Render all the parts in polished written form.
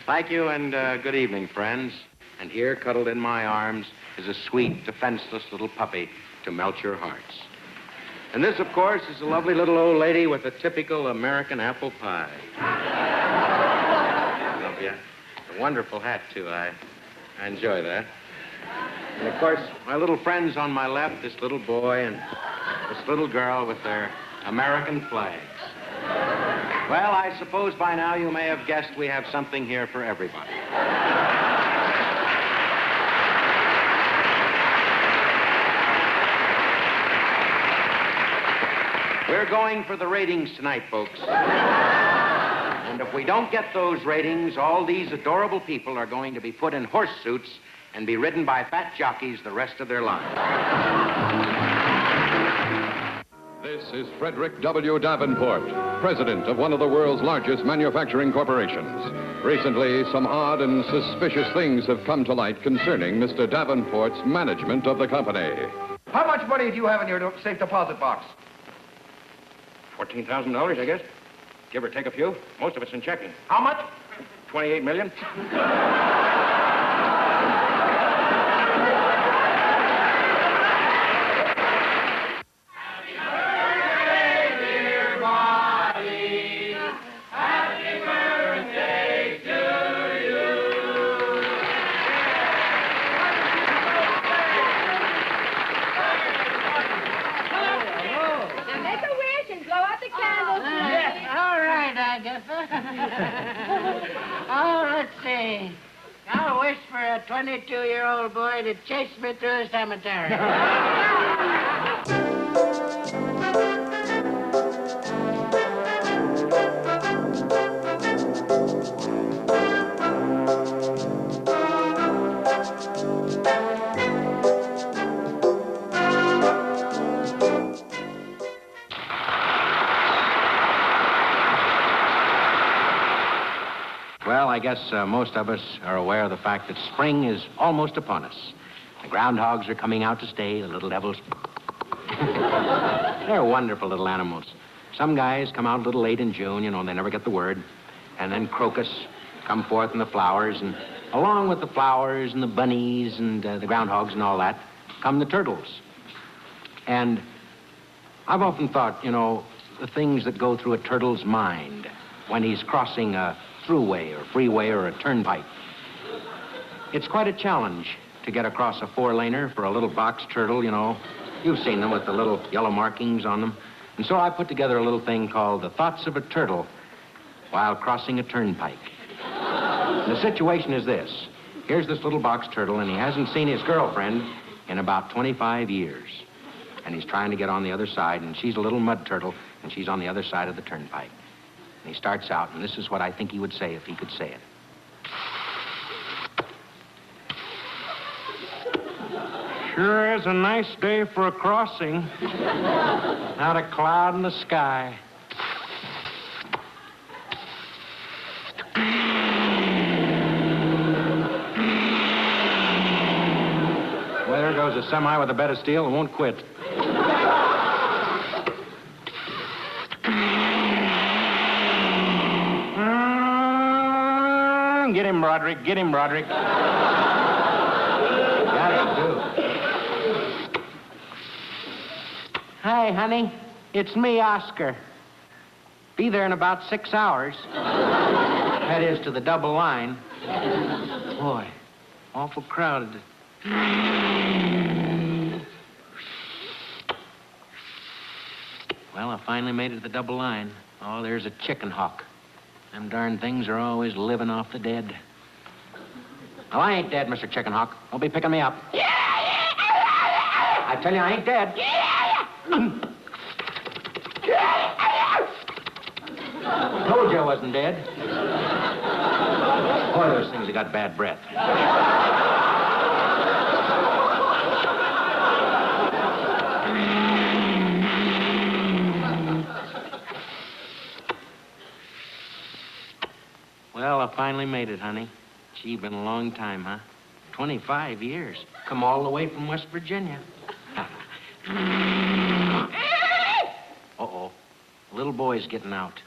Thank you, and good evening, friends. And here, cuddled in my arms, is a sweet, defenseless little puppy to melt your hearts. And this, of course, is a lovely little old lady with a typical American apple pie. I love you. A wonderful hat, too. I enjoy that. And, of course, my little friends on my left, this little boy and this little girl with their American flags. Well, I suppose by now you may have guessed we have something here for everybody. We're going for the ratings tonight, folks. And if we don't get those ratings, all these adorable people are going to be put in horse suits and be ridden by fat jockeys the rest of their lives. This is Frederick W. Davenport, president of one of the world's largest manufacturing corporations. Recently, some odd and suspicious things have come to light concerning Mr. Davenport's management of the company. How much money do you have in your safe deposit box? $14,000, I guess. Give or take a few. Most of it's in checking. How much? 28 million. Oh, let's see. I'll wish for a 22-year-old boy to chase me through a cemetery. Well, I guess most of us are aware of the fact that spring is almost upon us. The groundhogs are coming out to stay, the little devils. They're wonderful little animals. Some guys come out a little late in June, you know, and they never get the word. And then crocus come forth in the flowers, and along with the flowers and the bunnies and the groundhogs and all that come the turtles. And I've often thought, you know, the things that go through a turtle's mind when he's crossing a throughway or freeway or a turnpike. It's quite a challenge to get across a four-laner for a little box turtle, you know. You've seen them with the little yellow markings on them. And so I put together a little thing called The Thoughts of a Turtle While Crossing a Turnpike. And the situation is this. Here's this little box turtle, and he hasn't seen his girlfriend in about 25 years. And he's trying to get on the other side, and she's a little mud turtle, and she's on the other side of the turnpike. And he starts out, and this is what I think he would say if he could say it. Sure is a nice day for a crossing. Not a cloud in the sky. Well, there goes a semi with a bed of steel and won't quit. Get him, Broderick. Get him, Broderick. Got it, too. Hi, honey. It's me, Oscar. Be there in about 6 hours. That is, to the double line. Boy, awful crowded. Well, I finally made it to the double line. Oh, there's a chicken hawk. Them darn things are always living off the dead. Well, I ain't dead, Mr. Chicken Hawk. Don't be picking me up. I tell you, I ain't dead. Told you I wasn't dead. Boy, those things have got bad breath. Well, I finally made it, honey. Gee, been a long time, huh? 25 years. Come all the way from West Virginia. Uh-oh. Little boy's getting out.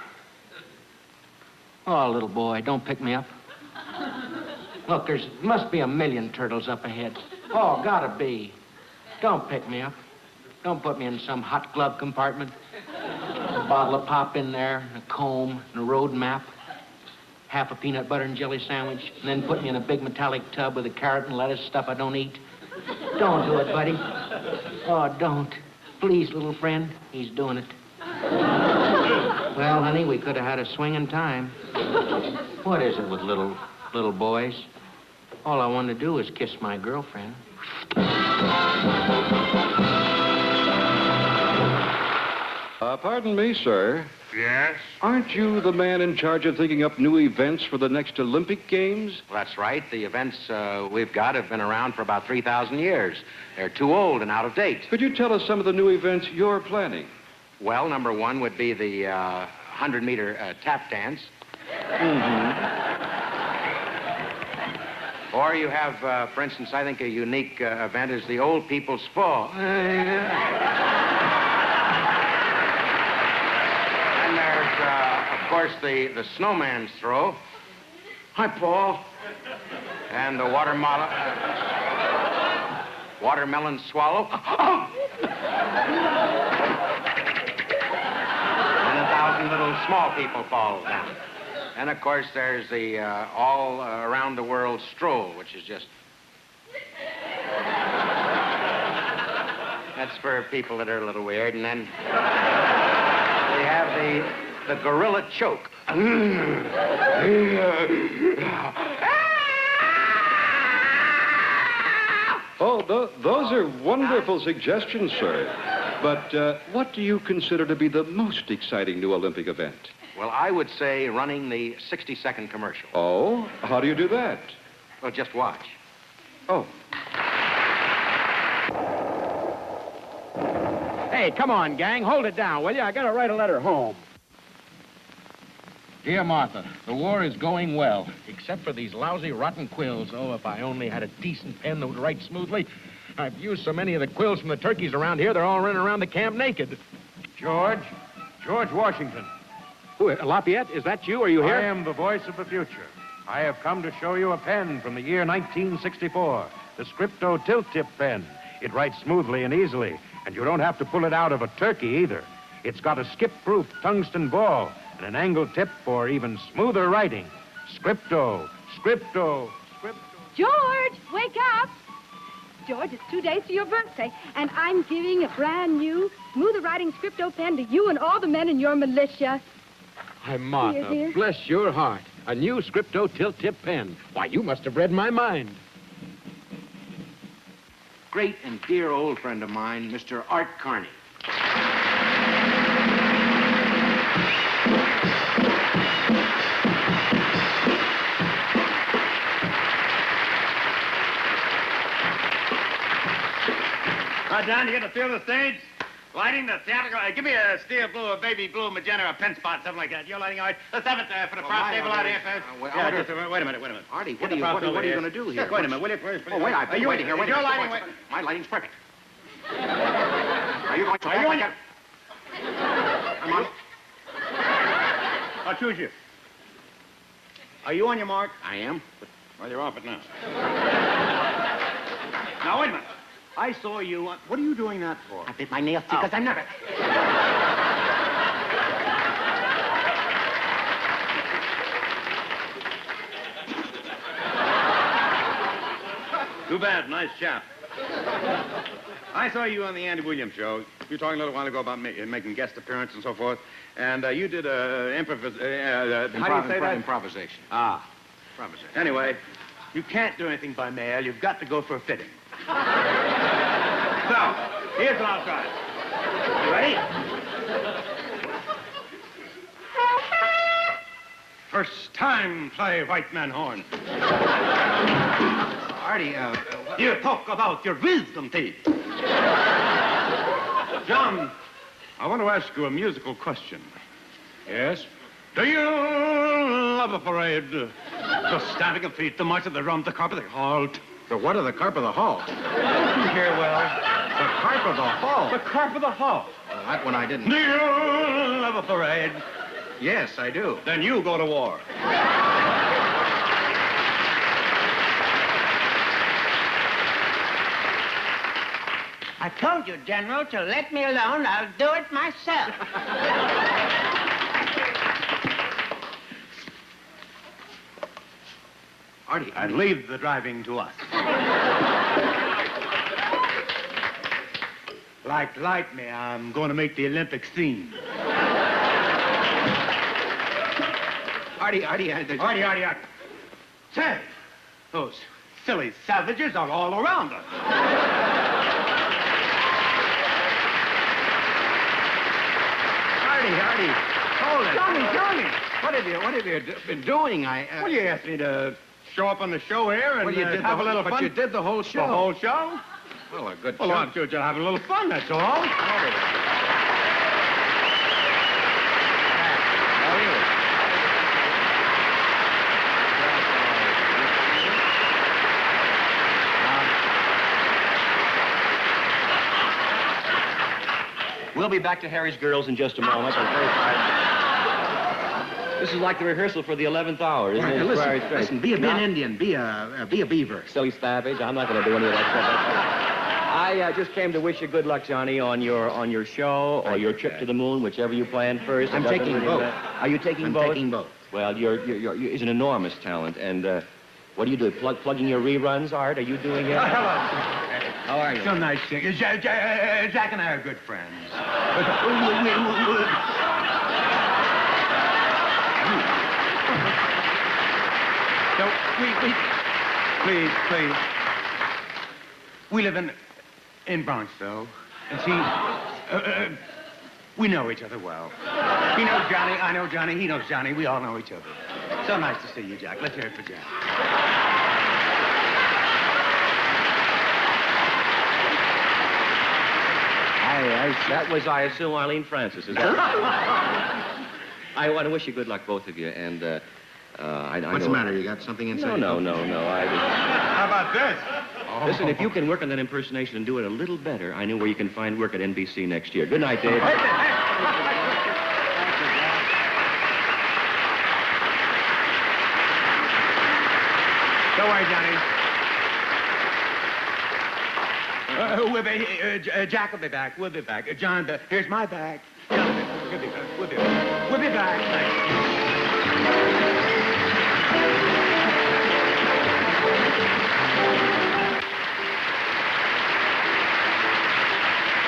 Oh, little boy, don't pick me up. Look, there must be a million turtles up ahead. Oh, gotta be. Don't pick me up. Don't put me in some hot glove compartment. A bottle of pop in there, a comb, and a road map. Half a peanut butter and jelly sandwich, and then put me in a big metallic tub with a carrot and lettuce, stuff I don't eat. Don't do it, buddy. Oh, don't. Please, little friend. He's doing it. Well, honey, we could have had a swinging time. What is it with little boys? All I want to do is kiss my girlfriend. Pardon me, sir. Yes? Aren't you the man in charge of thinking up new events for the next Olympic Games? Well, that's right. The events we've got have been around for about 3,000 years. They're too old and out of date. Could you tell us some of the new events you're planning? Well, number one would be the 100-meter tap dance. Or you have, for instance, I think a unique event is the Old People's Fall. And there's, of course, the snowman's throw. Hi, Paul. And the watermelon swallow. And 1,000 little small people fall down. And, of course, there's the all-around-the-world stroll, which is just... That's for people that are a little weird. And then we have the gorilla choke. Oh, those are wonderful suggestions, sir. But what do you consider to be the most exciting new Olympic event? Well, I would say running the 60-second commercial. Oh? How do you do that? Well, just watch. Oh. Hey, come on, gang. Hold it down, will you? I gotta write a letter home. Dear Martha, the war is going well, except for these lousy, rotten quills. Oh, if I only had a decent pen that would write smoothly. I've used so many of the quills from the turkeys around here, they're all running around the camp naked. George Washington. Who, Lafayette, is that you? Are you here? I am the voice of the future. I have come to show you a pen from the year 1964, the Scripto Tilt-Tip pen. It writes smoothly and easily, and you don't have to pull it out of a turkey either. It's got a skip-proof tungsten ball and an angled tip for even smoother writing. Scripto. George, wake up. George, it's 2 days to your birthday, and I'm giving a brand new, smoother writing Scripto pen to you and all the men in your militia. Hi, Martha. Here. Bless your heart. A new Scripto Tilt-Tip pen. Why, you must have read my mind. Great and dear old friend of mine, Mr. Art Carney. John, you get the feel of the stage? Lighting, the theatrical. Give me a steel blue, a baby blue, magenta, a pen spot, something like that. You're lighting all right. Let's have it for the prop table out here first. wait Wait a minute. Artie, what are you going to do here? Just wait a minute, will you? Oh, wait, I've been waiting here. Wait a Your minute. lighting, My lighting's perfect. Are you going to... Are you on your... I'm on. I'll choose you. Are you on your mark? I am. Well, you're off it now. Now, wait a minute. I saw you on... What are you doing that for? I bit my nails because I'm nervous. Too bad. Nice chap. I saw you on the Andy Williams show. You were talking a little while ago about making guest appearance and so forth. And you did how do you say that? Improvisation. Ah. Improvisation. Anyway, you can't do anything by mail. You've got to go for a fitting. So, here's what I'll try. You ready? First time play White Man Horn. Artie, You talk about your wisdom teeth. John, I want to ask you a musical question. Yes? Do you love a parade? The stamping of feet, the march of the drum, the carp of the halt. the what of the carp of the hall? You hear well. The carp of the hall? The carp of the halt. Well, that one I didn't. Do you love a parade? Yes, I do. Then you go to war. I told you, General, to let me alone. I'll do it myself. Artie, And leave the driving to us. Like me, I'm going to make the Olympic scene. Artie. Artie. Say, those silly savages are all around us. Artie. Hold it. Johnny. What have you been doing? Well, you asked me to show up on the show here and have a little fun. But you did the whole show. The whole show? Well, a good Well, show. I'm just having a little fun, that's all. We'll be back to Harry's Girls in just a moment. I'm very tired. This is like the rehearsal for the 11th hour, isn't it? Listen, be an Indian. Be a beaver. Silly savage. I'm not going to do any of that stuff. I just came to wish you good luck, Johnny, on your show or your trip to the moon, whichever you plan first. I'm taking both. Are you taking I'm both? taking both. Well, you're an enormous talent, and what do you do? Plugging your reruns, Art? Are you doing it? Hello. How are you? So nice thing. Jack and I are good friends. So please. We live in Bronxville, and see, we know each other well. He knows Johnny, I know Johnny, he knows Johnny. We all know each other. So nice to see you, Jack. Let's hear it for Jack. That was, I assume, Arlene Francis, is that right? I want to wish you good luck, both of you, and I What's the matter? You got something inside? No. How about this? Listen, if you can work on that impersonation and do it a little better, I know where you can find work at NBC next year. Good night, Dave. Don't worry, Johnny. Jack will be back. We'll be back. John, here's my bag. We'll be back. We'll be back.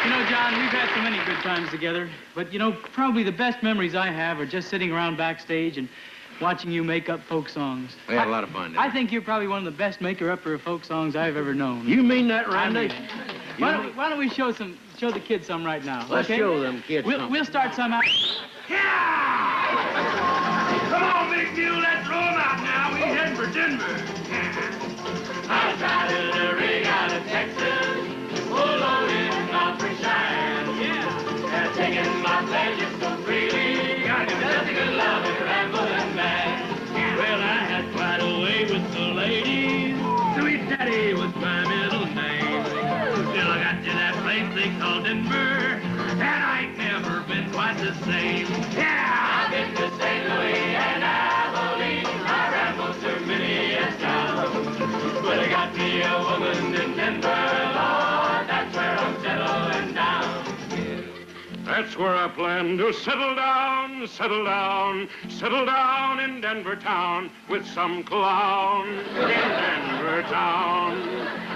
You know, John, we've had so many good times together, but, you know, probably the best memories I have are just sitting around backstage and watching you make up folk songs. We had a lot of fun, didn't I think you're probably one of the best maker-upper of folk songs I've ever known. You mean that, I Randy? mean it. Why don't we show the kids some right now? Let's okay? show them kids something. We'll start some out. Come on, big deal, let's roll out now. We heading for Denver. I started a rig out of Texas, full loaded not for shine. Yeah. Taking my pleasure so freely. Just a good loving, rambling man. Well, I had quite a way with the ladies. Sweet Daddy was my middle name. Till I got to that place they call Denver, and I ain't never been quite the same. Yeah, I've been to St. Louis and Abilene. I rambled through many a town, but I got me a woman in Denver, Lord. That's where I'm settling down. That's where I plan to settle down in Denver town with some clown in Denver town.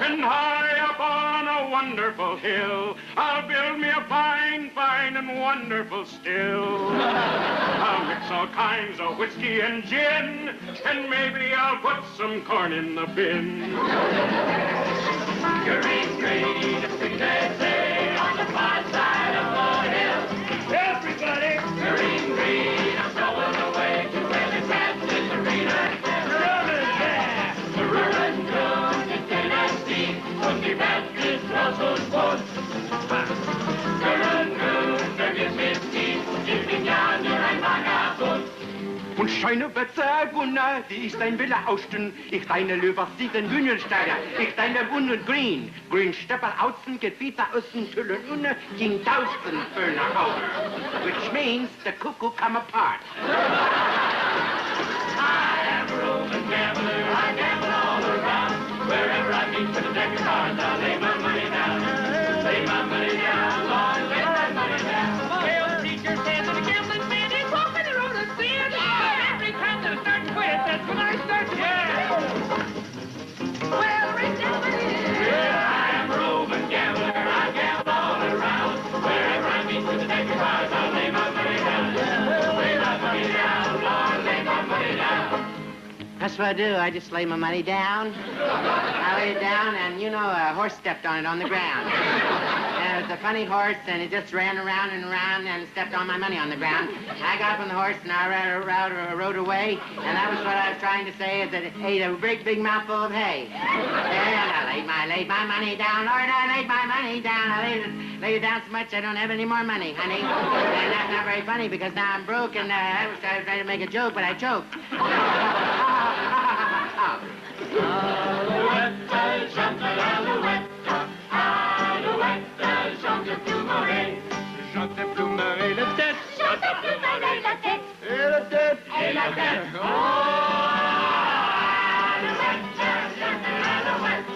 And high up on a wonderful hill, I'll build me a fine and wonderful still. I'll mix all kinds of whiskey and gin, and maybe I'll put some corn in the bin. Green, green, they say on the far side of the hill. Everybody, green, green, I'm going away to where the grass is greener. Rural Jones in Tennessee, from the Baptist Russell Post. Rural Jones, there gives me tea, sitting yonder and vagabond. Und schöne Wetter, Gunnar, die ist dein Wille aussten. Ich deine Löwer siegen Hühnensteiger. Ich deine Wunden green. Green Stepper außen, Gebiete außen, Tüllen unne, 10,000 Föhner over. Which means the cuckoo come apart. I am a Roman gambler, I gamble all around. Wherever I meet with a deck of cards, I lay my money down. Lay my That's what I do. I just lay my money down. I lay it down, and, you know, a horse stepped on it on the ground. And it was a funny horse, and it just ran around and around and stepped on my money on the ground. I got up on the horse, and I rode away, and that was what I was trying to say, is that it ate a great big mouthful of hay. And I laid my money down, Lord, I laid my money down. I laid it down so much I don't have any more money, honey. And that's not very funny, because now I'm broke, and I was trying to make a joke, but I choked. Alouette, chante l'alouette, alouette, chante Ploumaré. Chante Ploumaré la tête. Chante Ploumaré la tête. Et la tête. Et la tête. Oh, alouette, chante l'alouette,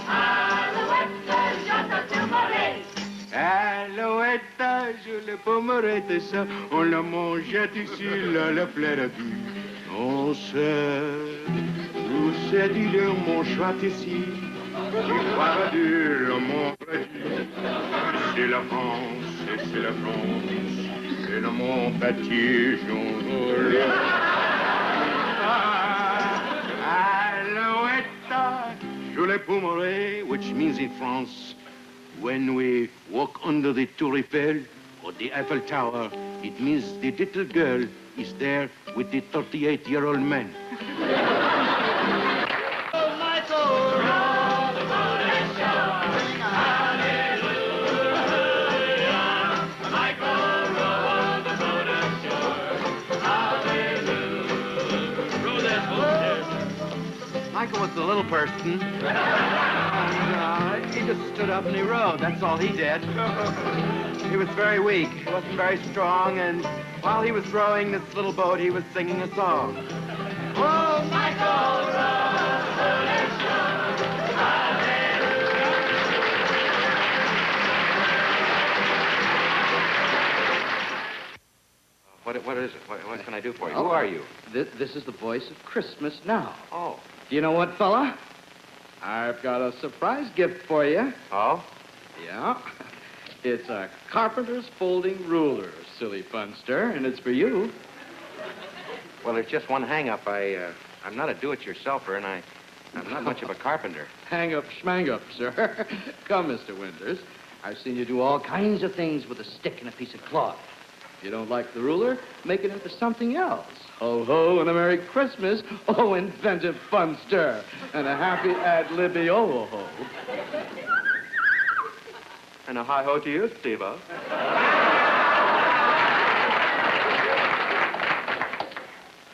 alouette, chante Ploumaré. Alouette, je le pommerette, ça, on la mangeait ici, là, la pleine vie. On sait, où c'est dire mon choix ici, j'ai pas dur mon petit. C'est la France, c'est la France, c'est le mon petit jongleur. Alouette, je le pommerette, which means in France, when we walk under the Tour Eiffel or the Eiffel Tower, it means the little girl is there with the 38-year-old man. Michael was the little person. He just stood up and he rowed. That's all he did. He was very weak. He wasn't very strong, and while he was rowing this little boat, he was singing a song. Oh, Michael, row the boat and show. What is it? What can I do for you? Who are you? This is the voice of Christmas now. Oh. Do you know what, fella? I've got a surprise gift for you. Oh? Yeah. It's a carpenter's folding ruler, silly funster, and it's for you. Well, there's just one hang-up. I'm not a do-it-yourselfer, and I'm not much of a carpenter. Hang up, schmang up, sir. Come, Mr. Winters. I've seen you do all kinds of things with a stick and a piece of cloth. If you don't like the ruler, make it into something else. Ho, ho, and a Merry Christmas. Oh, inventive funster. And a happy ad-libby-oh-ho. And a hi-ho to you, Steve-O.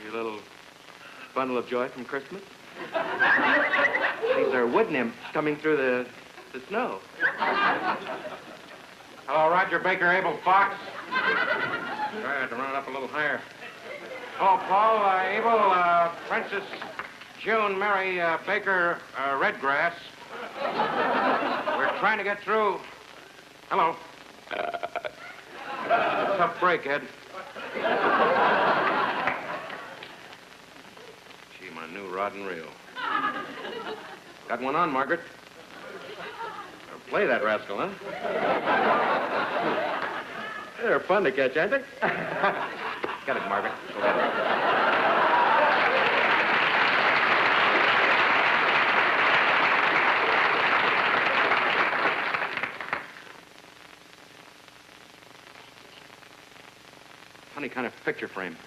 You little bundle of joy from Christmas. These are wood nymphs coming through the snow. Hello, Roger Baker, Abel Fox. Sorry, I had to run it up a little higher. Hello, Paul, Abel, Princess June, Mary Baker, Redgrass. We're trying to get through. Hello. Tough break, Ed. Gee, my new rod and reel. Got one on, Margaret. Play that rascal, huh? They're fun to catch, aren't they? Get it, Margaret. Go ahead. Funny kind of picture frame.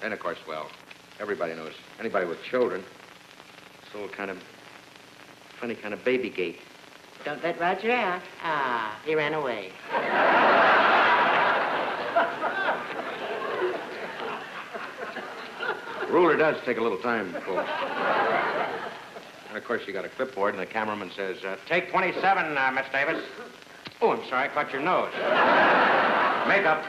And, of course, well, everybody knows. Anybody with children, it's a little kind of funny kind of baby gate. Don't let Roger out. Ah, he ran away. Ruler does take a little time, folks. And, of course, you got a clipboard, and the cameraman says, take 27, Miss Davis. Oh, I'm sorry, I caught your nose. Makeup.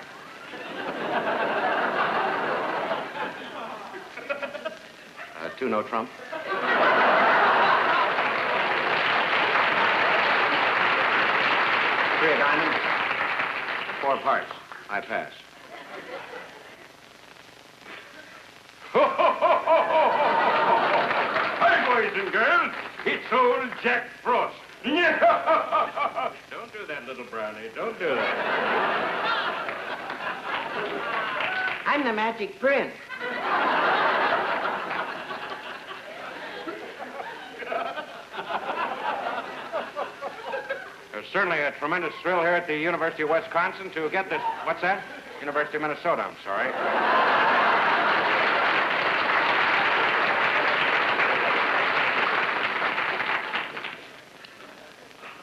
Two, no trump. Three of diamonds. Four parts. I pass. Hi, boys and girls. It's old Jack Frost. Don't do that, little brownie. Don't do that. I'm the magic prince. There's certainly a tremendous thrill here at the University of Wisconsin to get this. What's that? University of Minnesota, I'm sorry.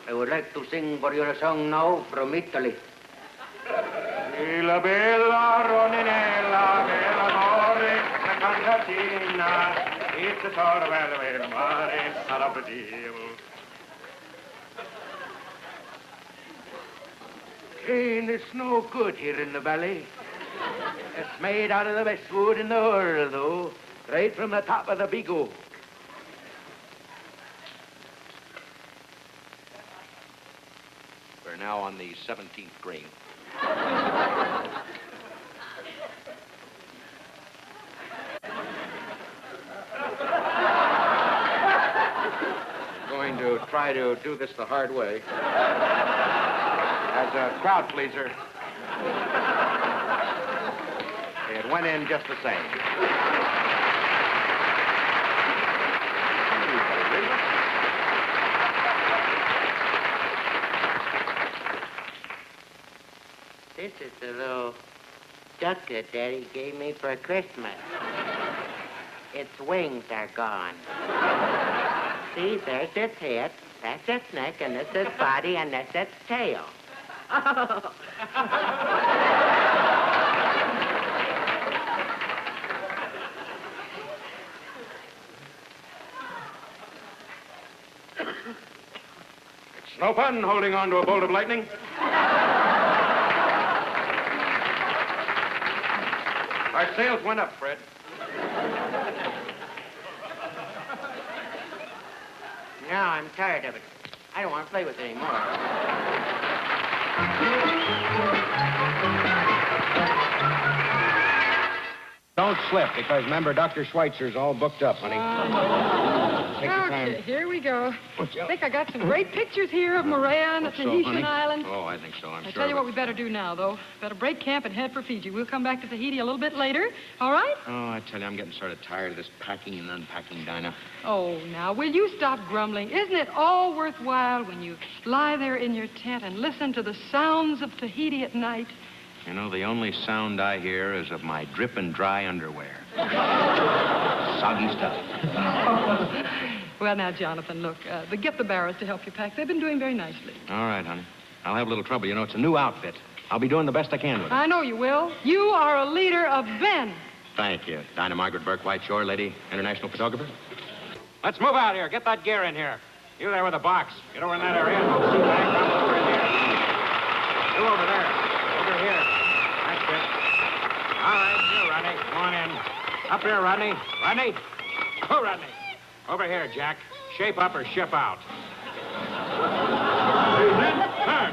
I would like to sing for you a song now from Italy. La bella rondinella, bella amore, la cantatina, it's a sort of elevator, mare, not of the deal. Cane is no good here in the valley. It's made out of the best wood in the world, though, right from the top of the big oak. We're now on the 17th green. Going to try to do this the hard way. As a crowd pleaser. It went in just the same. This is the little duck that Daddy gave me for Christmas. Its wings are gone. See, there's its head, that's its neck, and this is its body, and that's its tail. It's no fun holding on to a bolt of lightning. Our sails went up, Fred. Now I'm tired of it. I don't want to play with it anymore. Don't slip, because remember, Dr. Schweitzer's all booked up, honey. Take your time. Okay, here we go. What's I think I got some great pictures here of Moorea and the Tahitian Islands. Oh, I think so, I'm I sure. tell you what we better do now, though. Better break camp and head for Fiji. We'll come back to Tahiti a little bit later. All right? Oh, I tell you, I'm getting sort of tired of this packing and unpacking, Dinah. Oh, now, will you stop grumbling? Isn't it all worthwhile when you lie there in your tent and listen to the sounds of Tahiti at night? You know, the only sound I hear is of my dripping dry underwear. Soggy stuff. Well, now, Jonathan, look, get the Barrows to help you pack. They've been doing very nicely. All right, honey. I'll have a little trouble. You know, it's a new outfit. I'll be doing the best I can with it. I know you will. You are a leader of Ben. Thank you. Dinah Margaret Burke, White Shore, lady, international photographer. Let's move out here. Get that gear in here. You there with the box. Get over in that area and we'll see back up over in here. You over there. Over here. That's it. All right, you, Rodney. Come on in. Up here, Rodney. Rodney. Go, Rodney. Over here, Jack. Shape up or ship out. Turn.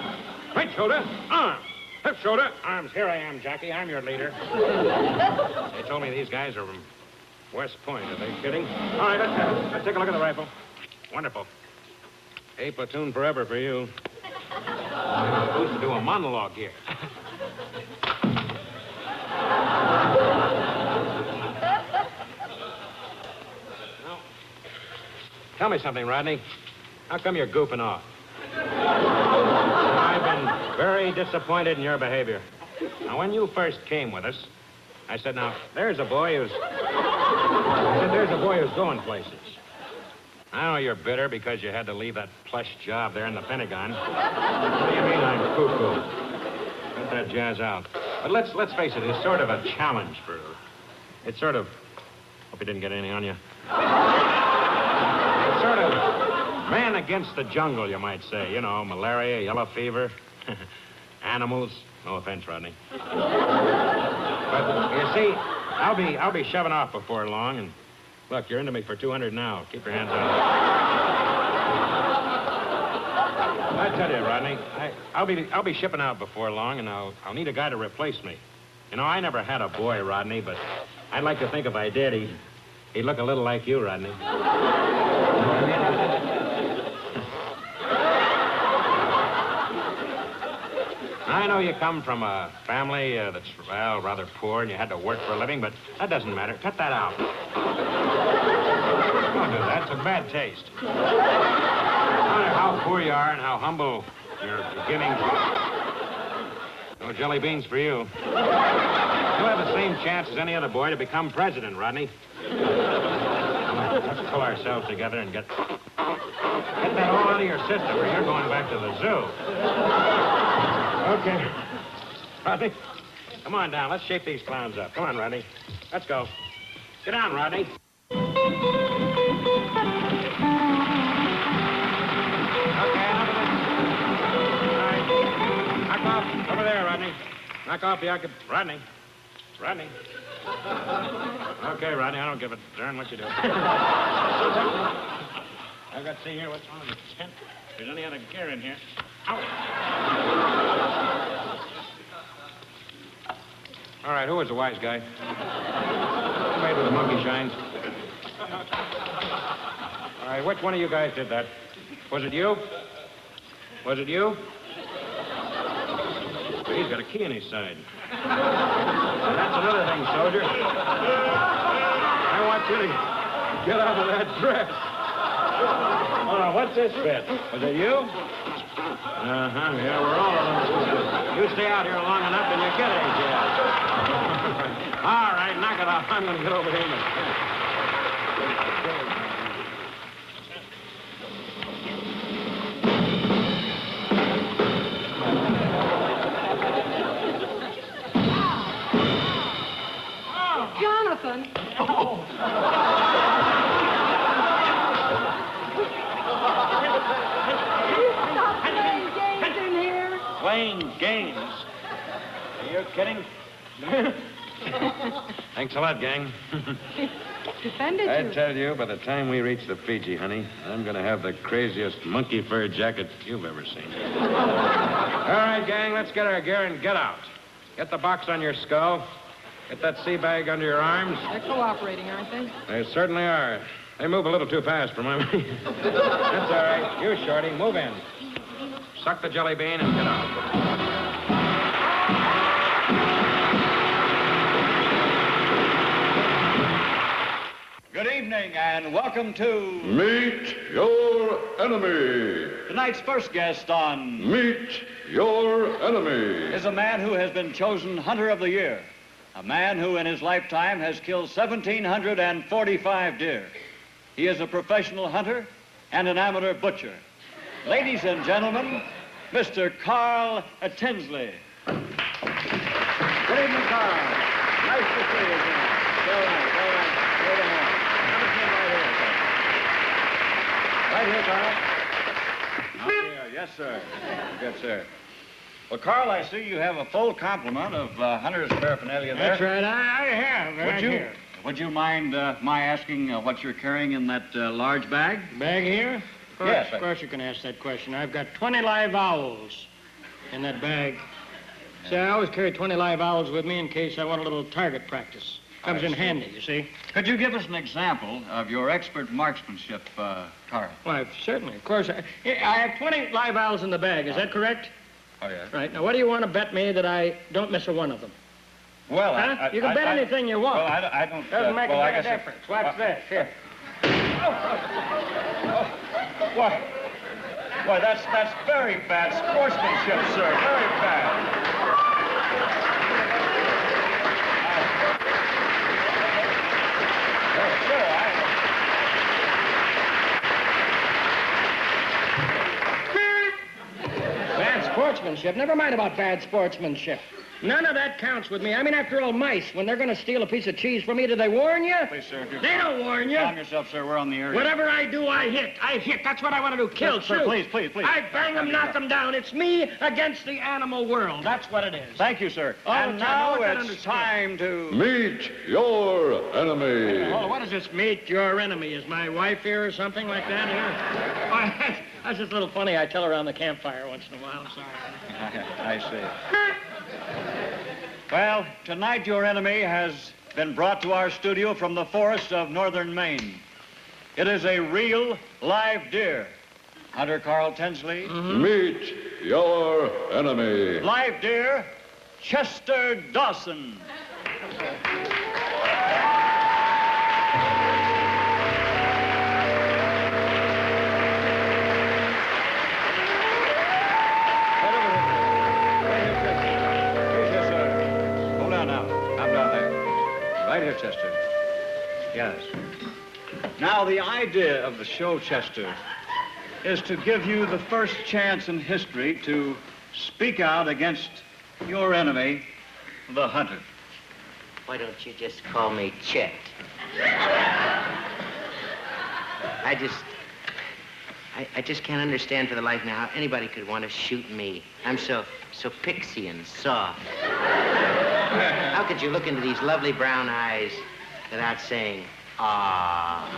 Right shoulder. Arm. Left shoulder. Arms. Here I am, Jackie. I'm your leader. They told me these guys are from West Point. Are they kidding? All right, let's take a look at the rifle. Wonderful. A platoon forever for you. I'm supposed to do a monologue here. Now, tell me something, Rodney. How come you're goofing off? I've been very disappointed in your behavior. Now, when you first came with us, I said, now, there's a boy who's going places. I know you're bitter because you had to leave that plush job there in the Pentagon. What do you mean I'm cuckoo? Let that jazz out. But let's face it, it's sort of a challenge for... It's sort of... Hope you didn't get anything on you. It's sort of man against the jungle, you might say. You know, malaria, yellow fever, animals. No offense, Rodney. But, you see, I'll be shoving off before long, and... Look, you're into me for 200 now. Keep your hands on it. I tell you, Rodney, I'll be shipping out before long, and I'll need a guy to replace me. You know, I never had a boy, Rodney, but I'd like to think if I did, he'd look a little like you, Rodney. I know you come from a family that's, well, rather poor, and you had to work for a living, but that doesn't matter. Cut that out. Don't do that. It's a bad taste. No matter how poor you are and how humble your beginnings. No jelly beans for you. You'll have the same chance as any other boy to become president, Rodney. Let's pull ourselves together and get that all out of your system, or you're going back to the zoo. Okay. Rodney, come on down. Let's shape these clowns up. Come on, Rodney. Let's go. Get down, Rodney. Okay, enough of this. All right. Knock off. Over there, Rodney. Knock off the occup... Rodney. Rodney. Okay, Rodney, I don't give a darn what you do. I've got to see here what's on the tent. If there's any other gear in here. Ow. All right, who was the wise guy? Who made with the monkey shines? All right, which one of you guys did that? Was it you? Was it you? He's got a key in his side. That's another thing, soldier. I want you to get out of that dress. Oh, now, what's this bit? Was it you? Uh-huh, yeah, we're all of them. You stay out here long enough and you get a jazz. All right, knock it off. I'm going to get over here. Jonathan. Oh. Stop playing games in here. Playing games? Are you kidding? Thanks a lot, gang. Defended I you. tell you, by the time we reach the Fiji, honey, I'm going to have the craziest monkey fur jacket you've ever seen. All right, gang, let's get our gear and get out. Get the box on your skull. Get that sea bag under your arms. They're cooperating, aren't they? They certainly are. They move a little too fast for my money. That's all right. You, Shorty, move in. Suck the jelly bean and get out. Good evening and welcome to... Meet your enemy. Tonight's first guest on... Meet your enemy. ...is a man who has been chosen Hunter of the Year. A man who in his lifetime has killed 1,745 deer. He is a professional hunter and an amateur butcher. Ladies and gentlemen, Mr. Carl Tinsley. Good evening, Carl. Nice to see you again. All right. Wait a minute. Have a seat right here, Carl. Right here, yes, sir. Good, sir. Well, Carl, I see you have a full complement of hunter's paraphernalia there. That's right, I have. Right here. Would you mind my asking what you're carrying in that large bag? Bag here? Yes. Of course you can ask that question. I've got 20 live owls in that bag. See, I always carry 20 live owls with me in case I want a little target practice. Comes in handy, you see. Could you give us an example of your expert marksmanship, Carl? Why, certainly. Of course, I have 20 live owls in the bag. Is that correct? Oh, yeah. Right. Now, what do you want to bet me that I don't miss a one of them? Well, huh? You can bet anything you want. Well, I don't... Doesn't make a bit of difference. Watch this. Here. Why, that's very bad sportsmanship, sir. Very bad. Bad sportsmanship? Never mind about bad sportsmanship. None of that counts with me. I mean, after all, mice, when they're going to steal a piece of cheese from me, do they warn you? Please, sir. They don't warn you. Calm yourself, sir. We're on the air. Whatever I do, I hit. I hit. That's what I want to do. Kill, sir, shoot. please. I bang them, knock them down. It's me against the animal world. That's what it is. Thank you, sir. Oh, and now it's time to... Meet your enemy. Oh, what does this meet your enemy? Is my wife here or something like that here? Oh, that's just a little funny. I tell her around the campfire once in a while. I'm sorry. I see. Well, tonight your enemy has been brought to our studio from the forests of northern Maine. It is a real live deer. Hunter Carl Tinsley. Meet your enemy. Live deer, Chester Dawson. Right here, Chester. Yes. Now, the idea of the show, Chester, is to give you the first chance in history to speak out against your enemy, the hunter. Why don't you just call me Chet? I just can't understand for the life now how anybody could want to shoot me. I'm so pixie and soft. How could you look into these lovely brown eyes without saying, ah?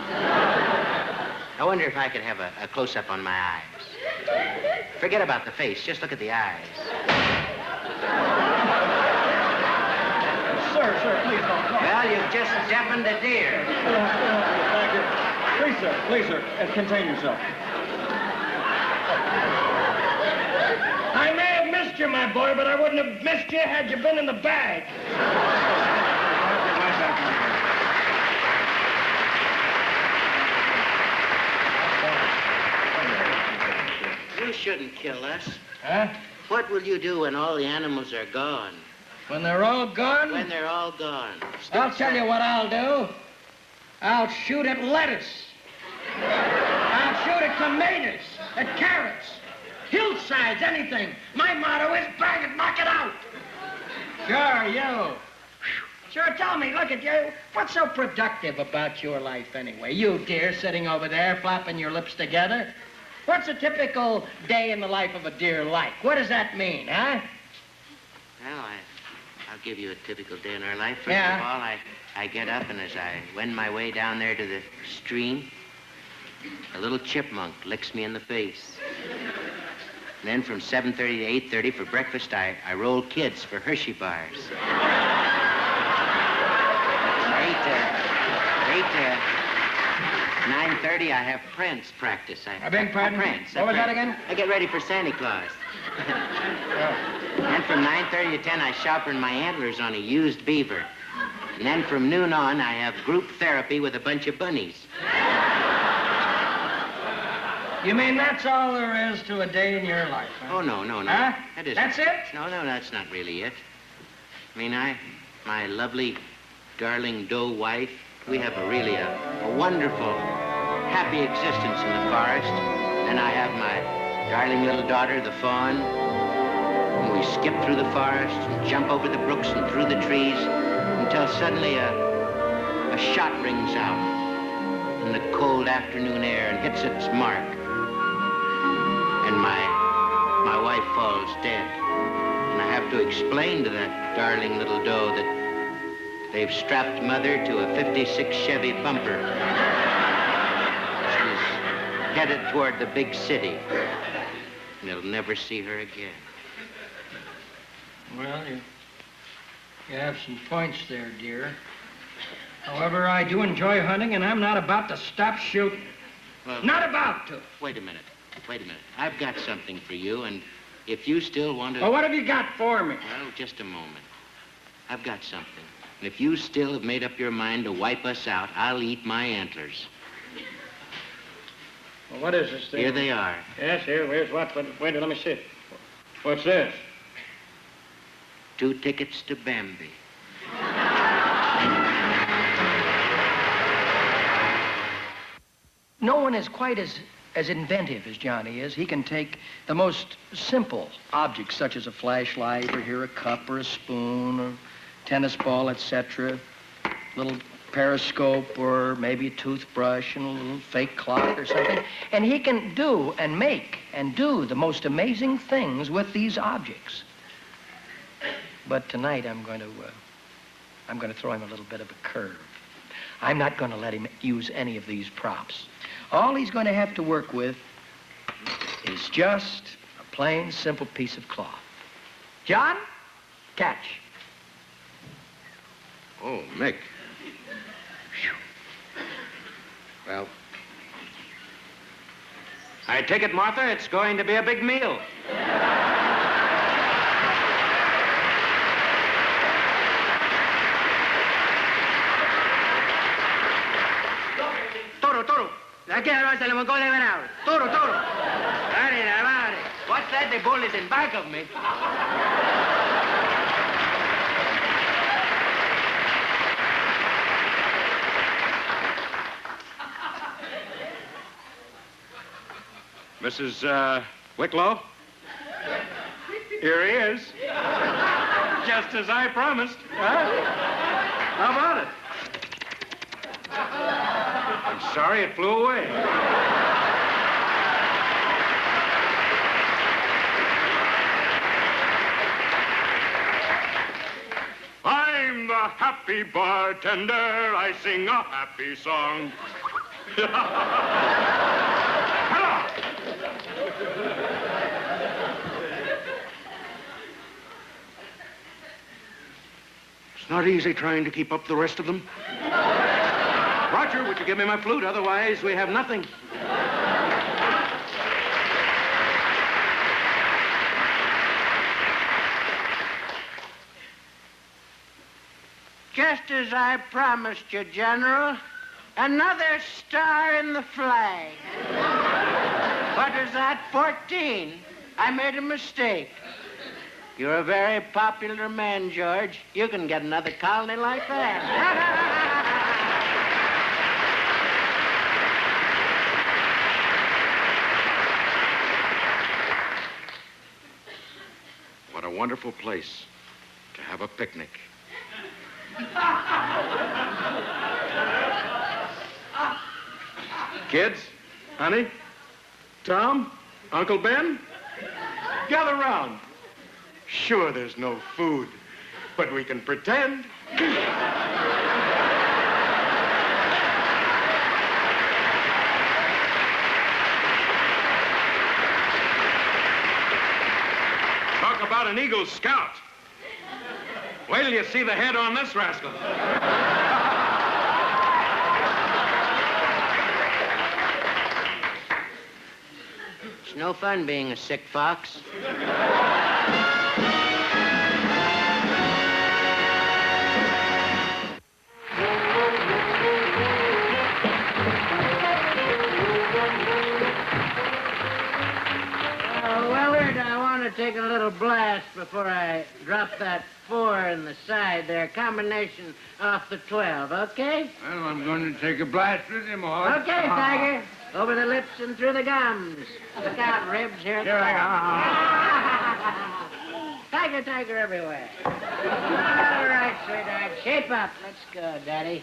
I wonder if I could have a close-up on my eyes. Forget about the face, just look at the eyes. Sir, please don't. No. Well, you've just deafened a deer. Thank you. Please, sir, contain yourself. I may have missed you, my boy, but I wouldn't have missed you had you been in the bag. You shouldn't kill us. Huh? What will you do when all the animals are gone? When they're all gone? When they're all gone. I'll tell you what I'll do. I'll shoot at lettuce. I'll shoot at tomatoes, at carrots, hillsides, anything. My motto is bang it, knock it out. Sure, you. Sure, tell me, look at you. What's so productive about your life anyway? You deer sitting over there, flapping your lips together. What's a typical day in the life of a deer like? What does that mean, huh? Well, I'll give you a typical day in our life. First of all, I get up, and as I wend my way down there to the stream, a little chipmunk licks me in the face. And then from 7:30 to 8:30 for breakfast, I roll kids for Hershey bars. 9:30, I have prance practice. I beg pardon? Prance. What was that again? I get ready for Santa Claus. Then from 9:30 to 10, I sharpen my antlers on a used beaver. And then from noon on, I have group therapy with a bunch of bunnies. You mean that's all there is to a day in your life, huh? Oh, no. Huh? That isn't. That's it? No, that's not really it. I mean, my lovely, darling doe wife, we have a wonderful, happy existence in the forest. Then I have my darling little daughter, the fawn. And we skip through the forest and jump over the brooks and through the trees until suddenly a shot rings out in the cold afternoon air and hits its mark. And my wife falls dead. And I have to explain to that darling little doe that they've strapped Mother to a 56 Chevy bumper. She's headed toward the big city. And they'll never see her again. Well, you have some points there, dear. However, I do enjoy hunting, and I'm not about to stop shooting. Well, not about to. Wait a minute. I've got something for you, and if you still want to... Well, what have you got for me? Well, just a moment. I've got something. And if you still have made up your mind to wipe us out, I'll eat my antlers. Well, what is this thing? Here they are. Yes, here's what? Wait, let me see it. What's this? 2 tickets to Bambi. No one is quite as inventive as Johnny is. He can take the most simple objects, such as a flashlight, or here a cup, or a spoon, or tennis ball, etc., little periscope, or maybe a toothbrush, and a little fake clock or something, and he can do and make and do the most amazing things with these objects. But tonight I'm going to throw him a little bit of a curve. I'm not going to let him use any of these props. All he's going to have to work with is just a plain, simple piece of cloth. John, catch. Oh, Mick. Well, I take it, Martha, it's going to be a big meal. Toro. Aquí arriba se le moncó de venado. Toro. What's that? The bull is in back of me. Mrs. Wicklow? Here he is. Just as I promised. Huh? How about it? I'm sorry it flew away. I'm the happy bartender. I sing a happy song. It's not easy trying to keep up the rest of them. Roger, would you give me my flute? Otherwise, we have nothing. Just as I promised you, General, another star in the flag. What is that, 14? I made a mistake. You're a very popular man, George. You can get another colony like that. What a wonderful place to have a picnic. Kids, honey, Tom, Uncle Ben, gather round. Sure, there's no food, but we can pretend. Talk about an Eagle Scout. Wait till you see the head on this rascal. It's no fun being a sick fox. Willard, I want to take a little blast before I drop that 4 in the side there. Combination off the 12, okay? Well, I'm going to take a blast with him, all. Okay, Tiger. Over the lips and through the gums. Look out, ribs. Here I go. Tiger everywhere. All right, sweetheart. Shape up. Let's go, Daddy.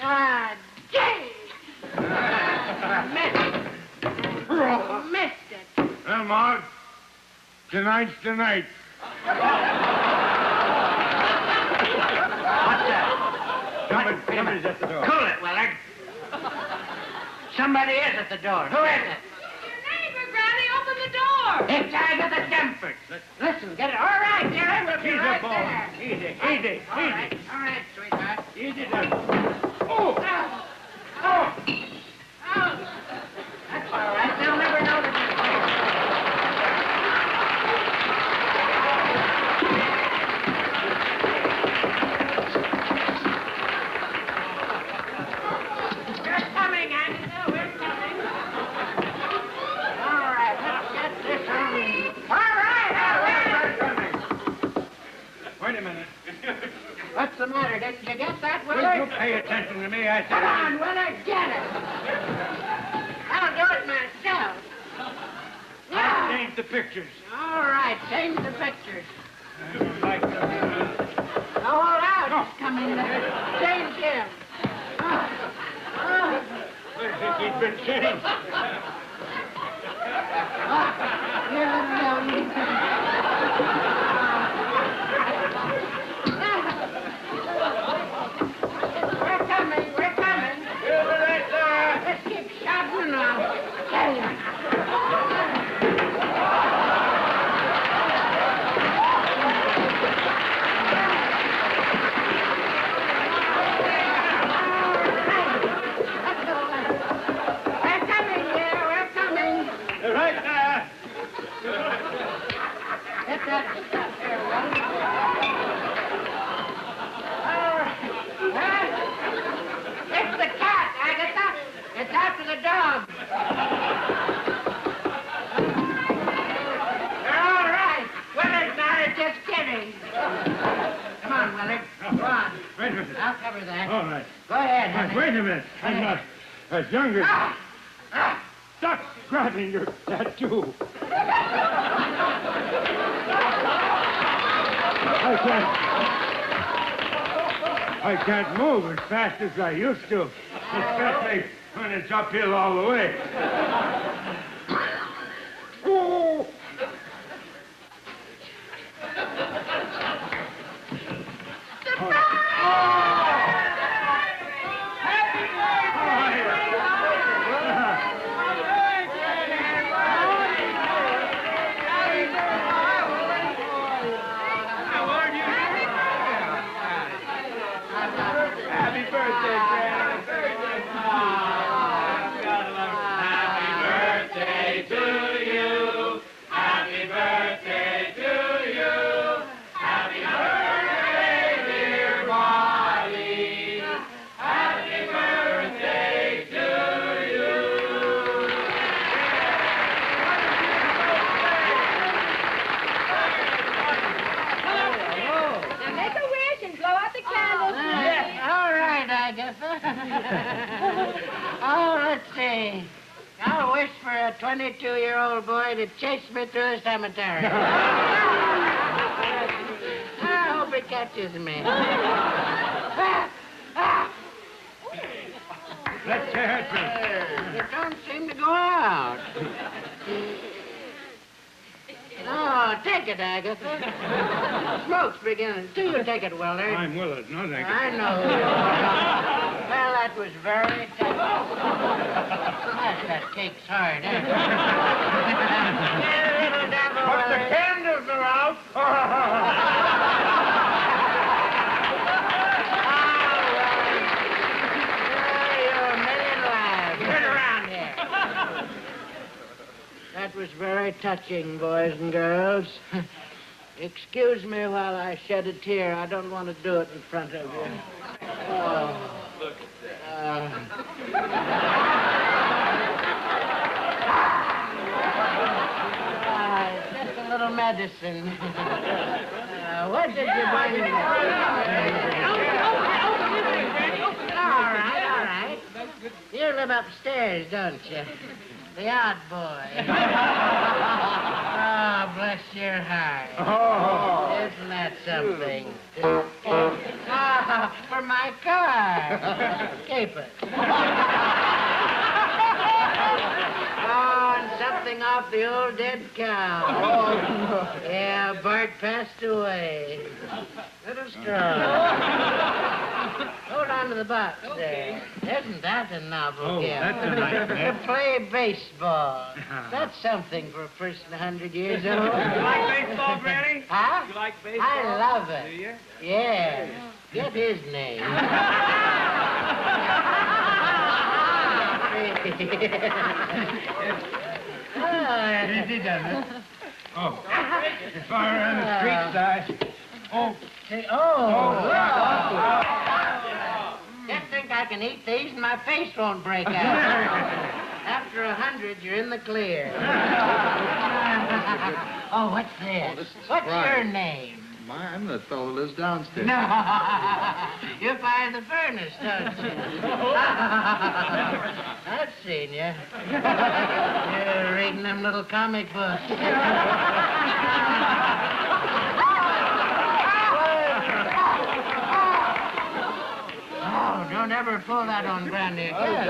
Ah, dang! Missed it. Well, Mark, tonight's the night. What's that? Somebody's at the door. Cool it, Willard. Somebody is at the door. Who is it? Your neighbor, Granny, open the door. It's either the Demfords. Listen, get it. All right, dearie, we'll be right there. Easy. All right, sweetheart. Easy there. Oh! That's all right. They'll never notice it. We're coming, Angela. We're coming. All right, let's get this on. All right. Wait a minute. What's the matter? Didn't you get that, Will Willard? you pay attention to me? I said. Come on, Willard, get it. I'll do it myself. I'll change the pictures. All right, change the pictures. I don't like them. All out. It's coming there. Change him. I think he's been changed. We're coming. Let's keep shouting now. We're coming, dear. We're coming. Willard. Go on. Wait a minute. I'll cover that. All right. Go ahead, honey. Wait a minute. I'm not as young as... Stop grabbing your tattoo. I can't move as fast as I used to, especially when it's uphill all the way. Oh. Oh, let's see. I'll wish for a 22-year-old boy to chase me through the cemetery. I hope he catches me. Let's hear it. It don't seem to go out. Oh, take it, Agatha. Smoke's beginning. Do you take it, Willard? I'm Willard. No, thank you. I know. Well, that was very tough. That cake's hard, eh? Little devil, But the Willard. candles are out. You're a million lives. Turn around here. That was very touching, boys and girls. Excuse me while I shed a tear. I don't want to do it in front of you. Oh. Just a little medicine. What did you bring me? All right. You live upstairs, don't you? The odd boy. Oh, bless your heart. Oh. Isn't that something? For my car. Keep it. Oh, and something off the old dead cow. Yeah, Bart passed away. Little strong. Hold on to the box there. Isn't that a novel gift? That's a nice To play baseball. That's something for a person 100 years old. You like baseball, Granny? Huh? You like baseball? I love it. Do you? Yeah. Get his name. Easy does it. Oh. Fire on the street side. Oh. Just think I can eat these and my face won't break out. After 100, you're in the clear. Oh, what's this? What's your name? I'm the fellow who lives downstairs. No. You fire the furnace, don't you? I've seen you. You're reading them little comic books. Oh, don't ever pull that on Granny again.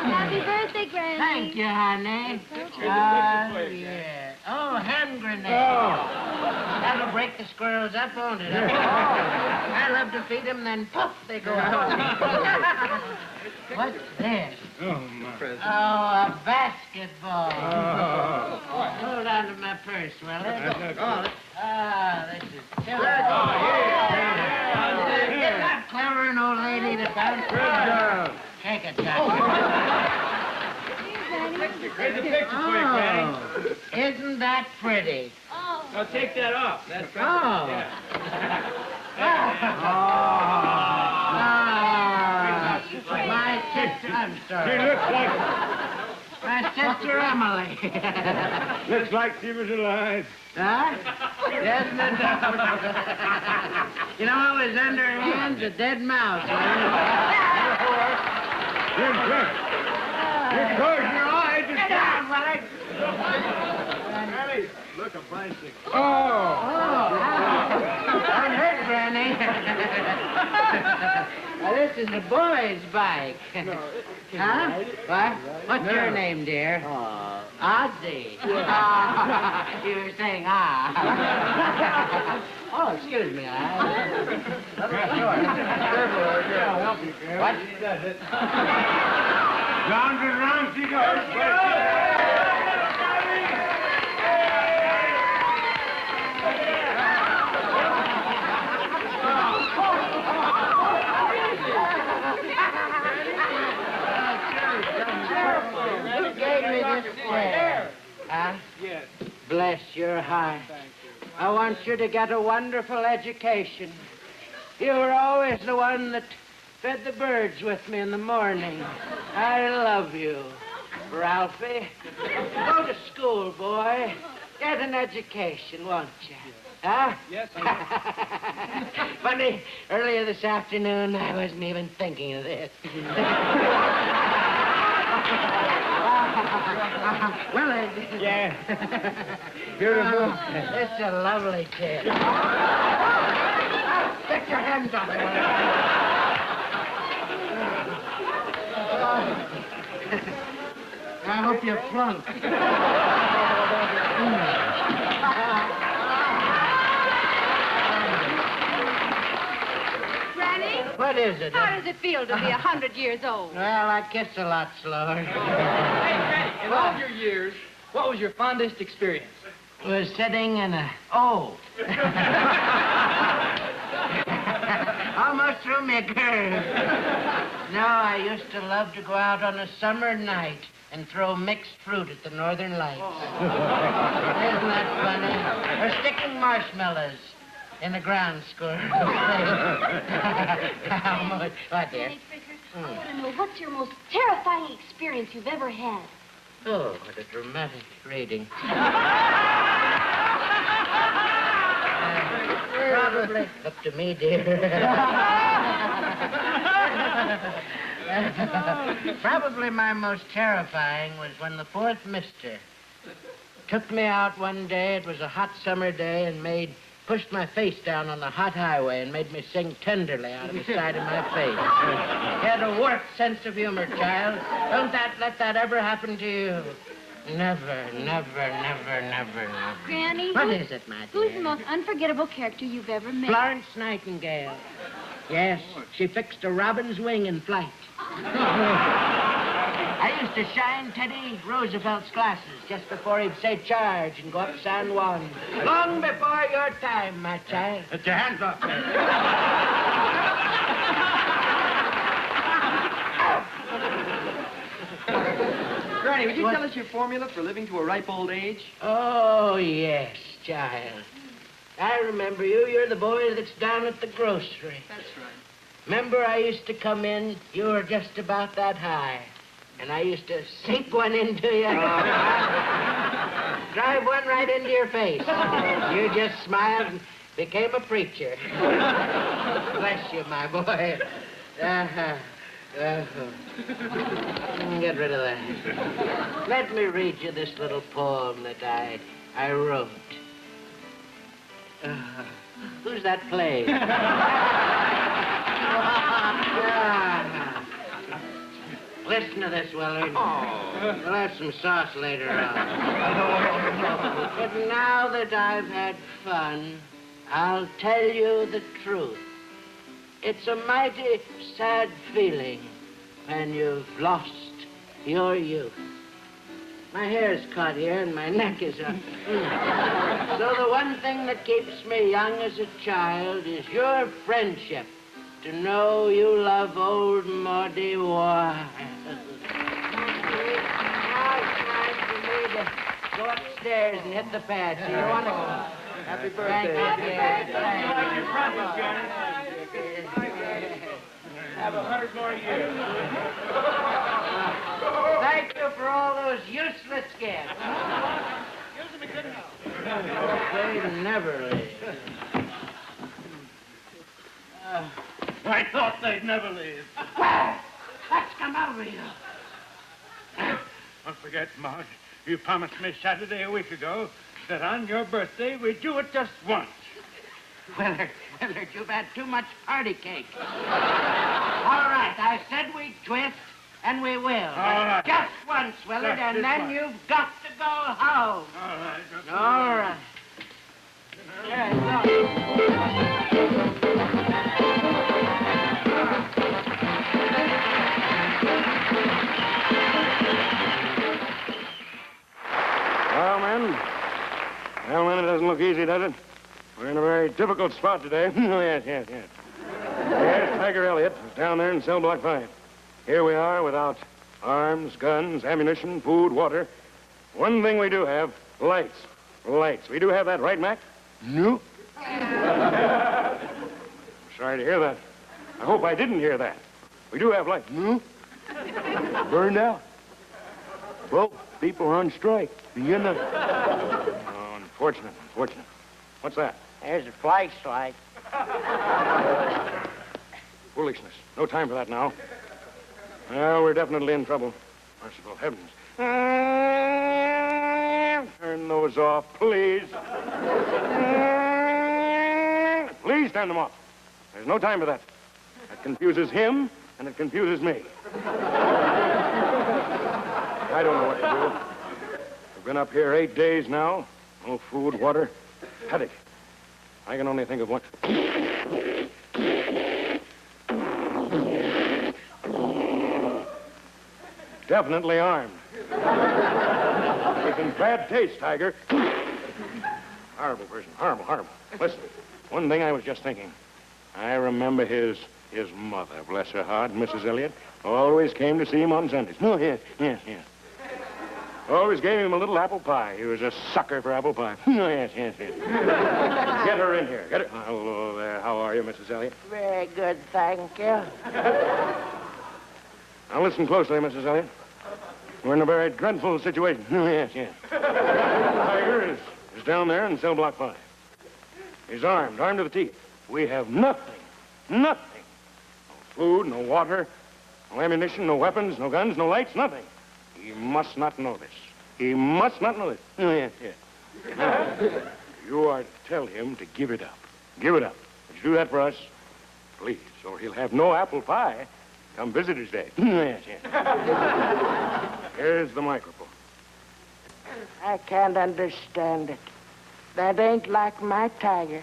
Happy birthday, Granny. Thank you, honey. Yeah. Oh, hand grenade. That'll break the squirrels up, won't it? I love to feed them, then poof, they go out. What's this? Oh, my. Oh, a basketball. Hold on to my purse, will it? This is silly. Isn't that clever, an old lady to bounce? Take it, Johnny. Here's a picture for you, Granny. Isn't that pretty? Now take that off. That's Oh. Yeah. My sister, I'm She sorry. looks like... My sister Emily. Looks like she was alive. Huh? Isn't it? You know what was under her hands? A dead mouse. Close your eyes. Get down, Willie. Look, a bicycle. Don't hurt, Granny. Well, this is a boy's bike. Huh? What? What's your name, dear? Ozzy. You were saying oh, excuse me. What? Round and round she goes. Who gave me this chair? Huh? Yes. Bless your heart. I want you to get a wonderful education. You were always the one that fed the birds with me in the morning. I love you, Ralphie. Go to school, boy. Get an education, won't you? Huh? Yes, Funny, earlier this afternoon, I wasn't even thinking of this. Well, yeah. Beautiful. It's a lovely chair. Get your hands off it. I hope you flunk. Granny? What is it? How does it feel to be 100 years old? Well, I kiss a lot slower. Hey, Granny, in all your years, what was your fondest experience? Was sitting in a... Oh. Almost threw me a curve. No, I used to love to go out on a summer night and throw mixed fruit at the northern lights. Isn't that funny? Or sticking marshmallows in a ground squirrel. What, dear? Danny Fricker, I want to know, what's your most terrifying experience you've ever had? Oh, what a dramatic reading. Probably. Up to me, dear. Probably my most terrifying was when the fourth mister took me out one day. It was a hot summer day and pushed my face down on the hot highway and made me sing tenderly out of the side of my face. He had a warped sense of humor, child. Don't let that ever happen to you. Never, never, never, never, never. Granny, What is it, my dear? who's the most unforgettable character you've ever met? Florence Nightingale. Yes, she fixed a robin's wing in flight. I used to shine Teddy Roosevelt's glasses just before he'd say charge and go up San Juan. Long before your time, my child. Get your hands off me. Granny, would you tell us your formula for living to a ripe old age? Oh, yes, child. I remember you. You're the boy that's down at the grocery. That's right. Remember I used to come in, you were just about that high. And I used to sink one into you. Drive one right into your face. You just smiled and became a preacher. Bless you, my boy. Get rid of that. Let me read you this little poem that I wrote. Who's that playing? Listen to this, Willard. We'll have some sauce later on. But now that I've had fun, I'll tell you the truth. It's a mighty sad feeling when you've lost your youth. My hair's caught here and my neck is up. So the one thing that keeps me young as a child is your friendship. To know you love old Maudie Wild. Now it's time for me to go upstairs and hit the pad. So you want to go? Happy birthday. Have 100 more years. Thank you for all those useless gifts. They never leave. I thought they'd never leave. Well, let's come over here. Don't forget, Marge, you promised me Saturday a week ago that on your birthday we'd do it just once. Willard, you've had too much party cake. All right, I said we'd twist, and we will. All right. Just once, Willard, Just and then once. you've got to go home. All right. All right. There you go. Well, men, it doesn't look easy, does it? We're in a very difficult spot today. Yes. There's Tiger Elliott, who's down there in cell block 5. Here we are without arms, guns, ammunition, food, water. One thing we do have, lights. Lights. We do have that, right, Mac? No. Sorry to hear that. I hope I didn't hear that. We do have lights. No. Burned out. Well, people are on strike. You know. Oh, unfortunate. What's that? There's a flashlight. Foolishness. No time for that now. Well, we're definitely in trouble. Merciful heavens. Turn those off, please. Please turn them off. There's no time for that. That confuses him, and it confuses me. I don't know what to do. We've been up here 8 days now. No food, water, headache. I can only think of what. Definitely armed. It's in bad taste, Tiger. Horrible person. Horrible. Listen, one thing I was just thinking. I remember his mother, bless her heart, Mrs. Elliott, always came to see him on Sundays. Oh, yes. Always gave him a little apple pie. He was a sucker for apple pie. Oh, yes. Get her in here. Get her. Hello there. How are you, Mrs. Elliott? Very good, thank you. Now listen closely, Mrs. Elliott. We're in a very dreadful situation. Oh, yes. Tiger is down there in cell block 5. He's armed to the teeth. We have nothing. No food, no water, no ammunition, no weapons, no guns, no lights, nothing. He must not know this. Oh, yes. Now, you are to tell him to give it up. Would you do that for us? Please, or he'll have no apple pie come Visitor's Day. Yes. Here's the microphone. I can't understand it. That ain't like my Tiger.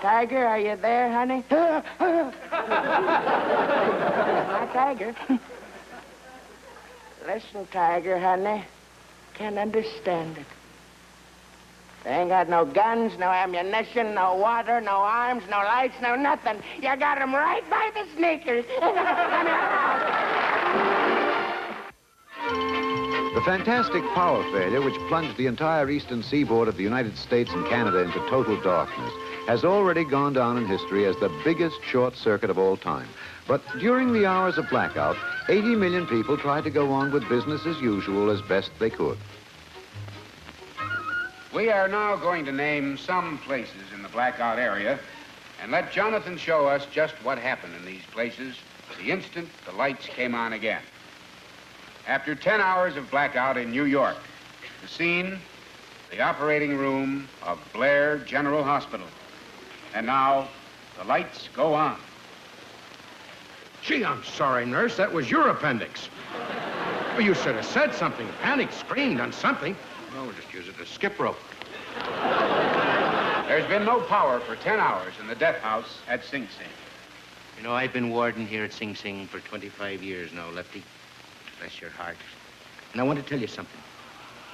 Tiger, are you there, honey? My Tiger. Listen, Tiger, honey. Can't understand it. They ain't got no guns, no ammunition, no water, no arms, no lights, no nothing. You got 'em right by the sneakers. The fantastic power failure which plunged the entire eastern seaboard of the United States and Canada into total darkness has already gone down in history as the biggest short circuit of all time. But during the hours of blackout, 80 million people tried to go on with business as usual as best they could. We are now going to name some places in the blackout area and let Jonathan show us just what happened in these places the instant the lights came on again. After 10 hours of blackout in New York, the scene, the operating room of Blair General Hospital. And now, the lights go on. Gee, I'm sorry, nurse. That was your appendix. Well, you should have said something. Panicked, screamed, done something. No, we'll just use it as skip rope. There's been no power for 10 hours in the death house at Sing Sing. You know, I've been warden here at Sing Sing for 25 years now, Lefty. Bless your heart. And I want to tell you something.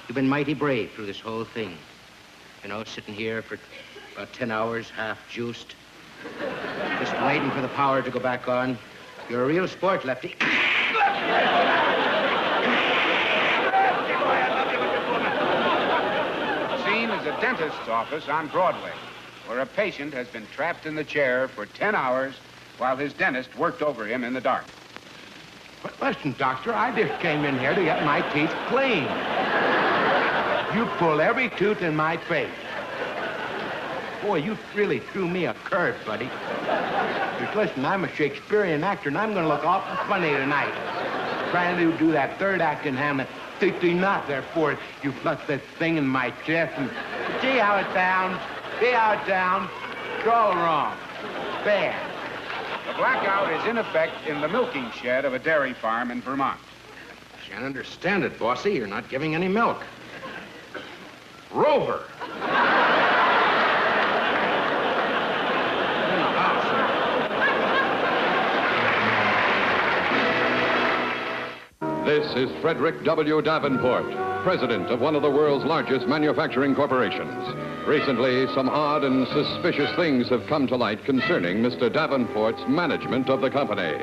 You've been mighty brave through this whole thing. You know, sitting here for about 10 hours, half juiced. Just waiting for the power to go back on. You're a real sport, Lefty. The scene is a dentist's office on Broadway, where a patient has been trapped in the chair for 10 hours while his dentist worked over him in the dark. But listen, doctor, I just came in here to get my teeth clean. You pulled every tooth in my face. Boy, you really threw me a curve, buddy. Just listen, I'm a Shakespearean actor, and I'm going to look awful funny tonight. Trying to do that third act in Hamlet. Think not, therefore, you flush that thing in my chest, and see how it sounds. See how it sounds. It's all wrong. Bad. The blackout is in effect in the milking shed of a dairy farm in Vermont. Can't understand it, Bossy. You're not giving any milk. Rover. This is Frederick W. Davenport, president of one of the world's largest manufacturing corporations. Recently, some odd and suspicious things have come to light concerning Mr. Davenport's management of the company.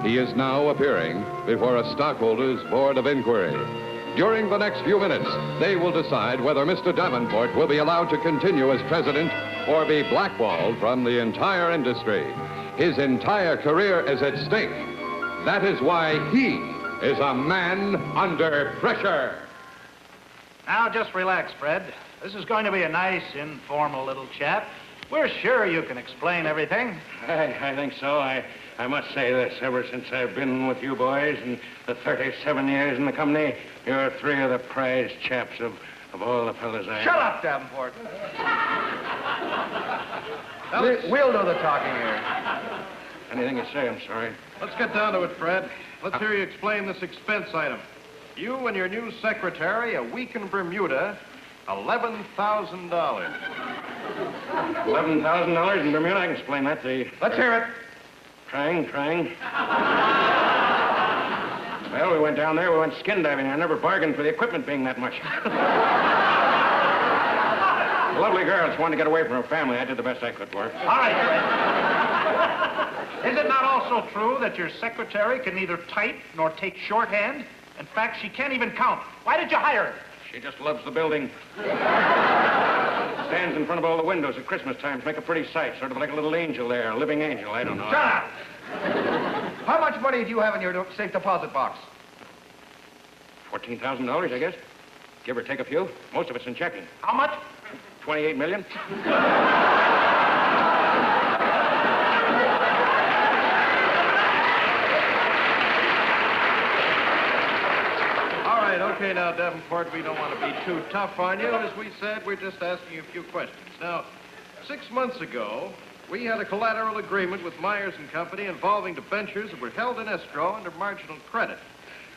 He is now appearing before a stockholders' board of inquiry. During the next few minutes, they will decide whether Mr. Davenport will be allowed to continue as president or be blackballed from the entire industry. His entire career is at stake. That is why he is a man under pressure. Now, just relax, Fred. This is going to be a nice, informal little chat. We're sure you can explain everything. I think so. I must say this. Ever since I've been with you boys and the 37 years in the company, you're three of the prize chaps of all the fellas I... Shut up, Davenport. We'll do the talking here. Anything you say, I'm sorry. Let's get down to it, Fred. Let's hear you explain this expense item. You and your new secretary, a week in Bermuda, $11,000. $11,000 in Bermuda? I can explain that to you. Let's hear it. Trying. Well, we went down there, we went skin diving. I never bargained for the equipment being that much. A lovely girl just wanted to get away from her family. I did the best I could for her. All right, Fred. Is it not also true that your secretary can neither type nor take shorthand? In fact, she can't even count. Why did you hire her? She just loves the building. Stands in front of all the windows at Christmas time to make a pretty sight, sort of like a little angel there, a living angel, I don't know. Shut up! How much money do you have in your safe deposit box? $14,000, I guess. Give or take a few. Most of it's in checking. How much? 28 million. Okay, now, Davenport, we don't want to be too tough on you. As we said, we're just asking you a few questions. Now, 6 months ago, we had a collateral agreement with Myers & Company involving debentures that were held in escrow under marginal credit.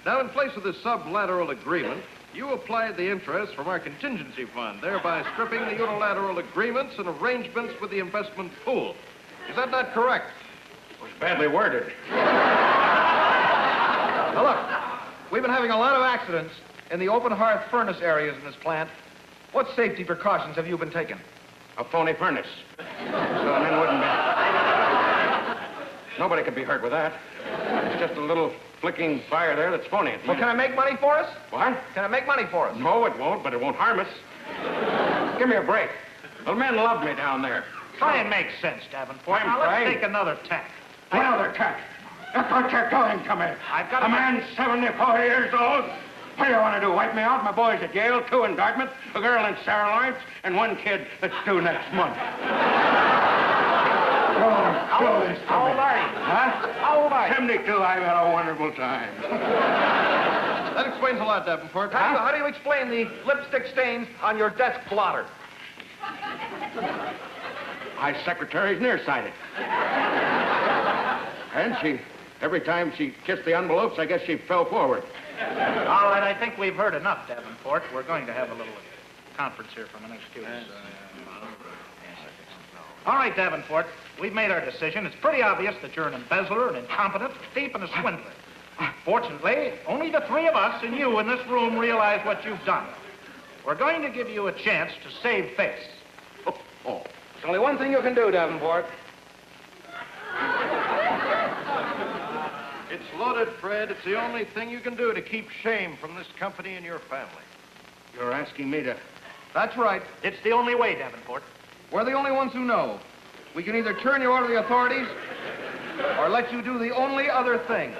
Now, in place of this sublateral agreement, you applied the interest from our contingency fund, thereby stripping the unilateral agreements and arrangements with the investment pool. Is that not correct? It was badly worded. Now, look. We've been having a lot of accidents in the open hearth furnace areas in this plant. What safety precautions have you been taking? A phony furnace. So the men wouldn't be... Nobody could be hurt with that. It's just a little flicking fire there that's phony. Well, can I make money for us? What? Can I make money for us? No, it won't, but it won't harm us. Give me a break. The men love me down there. Try and make sense, Davenport. I'm now, trying. Let's take another tack. Another tack? Look what you're doing to me. I've got a man 74 years old. What do you want to do, wipe me out? My boys at Yale, 2 in Dartmouth, a girl in Sarah Lawrence, and 1 kid that's due next month. How old are you? Huh? How old are you? 72. I've had a wonderful time. That explains a lot, Davenport. How do you explain the lipstick stains on your desk blotter? My secretary's nearsighted. And every time she kissed the envelopes, I guess she fell forward. All right, I think we've heard enough, Davenport. We're going to have a little conference here for the next few weeks. All right, Davenport, we've made our decision. It's pretty obvious that you're an embezzler, an incompetent, a thief, and a swindler. Fortunately, only the 3 of us and you in this room realize what you've done. We're going to give you a chance to save face. There's only one thing you can do, Davenport. It's loaded, Fred. It's the only thing you can do to keep shame from this company and your family. You're asking me to... That's right. It's the only way, Davenport. We're the only ones who know. We can either turn you over to the authorities or let you do the only other thing.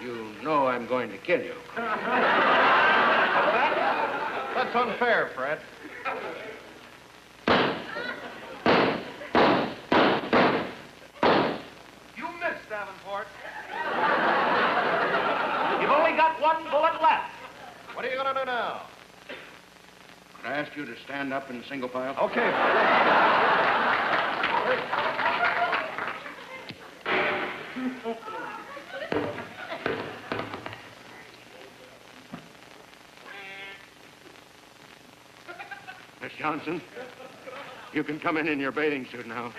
You know I'm going to kill you. Let's That's unfair, Fred. You missed, Davenport. You've only got one bullet left. What are you going to do now? Could I ask you to stand up in single file? Okay. Miss Johnson, you can come in your bathing suit now.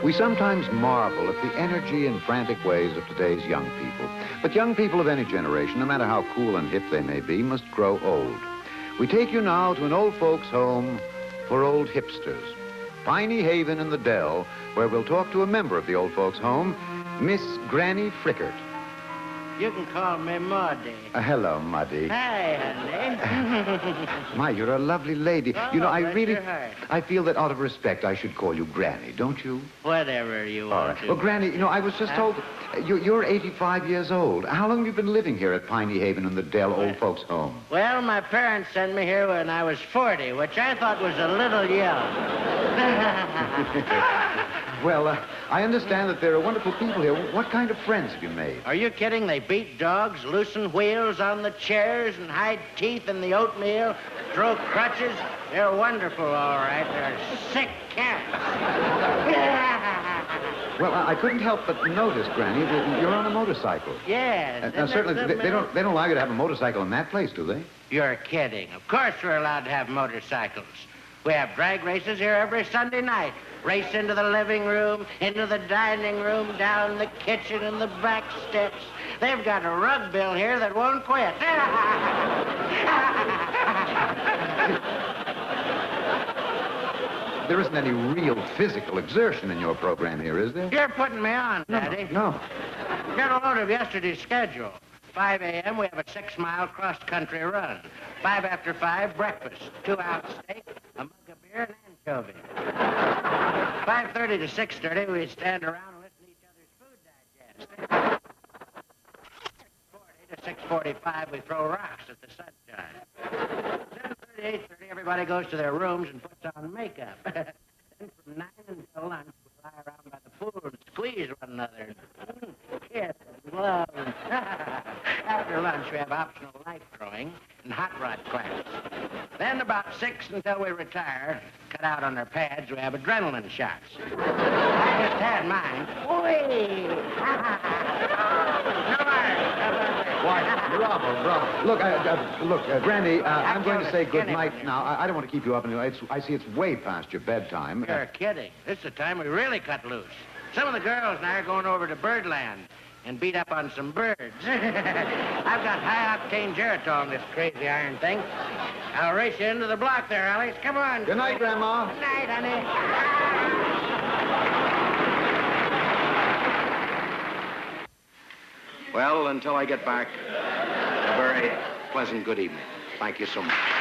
We sometimes marvel at the energy and frantic ways of today's young people. But young people of any generation, no matter how cool and hip they may be, must grow old. We take you now to an old folks' home for old hipsters. Piney Haven in the Dell, where we'll talk to a member of the old folks' home, Miss Granny Frickert. You can call me Maudie. Hello, Muddy. Hi, honey. My, you're a lovely lady. Oh, You know, I bless really, your heart. I feel that out of respect, I should call you Granny, don't you? Whatever you All want right. to. Well, Granny, you know, I was just told you're 85 years old. How long have you been living here at Piney Haven in the Dell Old Folks Home? Well, my parents sent me here when I was 40, which I thought was a little young. Well, I understand that there are wonderful people here. What kind of friends have you made? Are you kidding? They beat dogs, loosen wheels on the chairs, and hide teeth in the oatmeal, throw crutches. They're wonderful, all right. They're sick cats. Well, I couldn't help but notice, Granny, that you're on a motorcycle. Yes. Now, certainly, they don't allow you to have a motorcycle in that place, do they? You're kidding. Of course we're allowed to have motorcycles. We have drag races here every Sunday night. Race into the living room, into the dining room, down the kitchen and the back steps. They've got a rug bill here that won't quit. There isn't any real physical exertion in your program here, is there? You're putting me on, Daddy. No. Get a load of yesterday's schedule. 5 a.m., we have a 6-mile cross-country run. 5 after 5, breakfast. 2-ounce steak, a mug of beer, and anchovy. 5:30 to 6:30, we stand around and listen to each other's food digest. 40 to 6:45, we throw rocks at the sunshine. 7:30, 8:30, everybody goes to their rooms and puts on makeup. Then from 9 until lunch, we lie around by the pool and squeeze one another. Kiss and love. After lunch, we have optional knife throwing and hot rod class. Then about 6 until we retire, cut out on our pads, we have adrenaline shots. I just had mine. Whee! Why, bravo. Look, Granny, I'm going to say good night now. I don't want to keep you up. I see it's way past your bedtime. You're kidding. This is the time we really cut loose. Some of the girls and I are going over to Birdland and beat up on some birds. I've got high-octane geritol in this crazy iron thing. I'll race you into the block there, Alex. Come on. Good night, Grandma. Good night, honey. Well, until I get back, a very pleasant good evening. Thank you so much.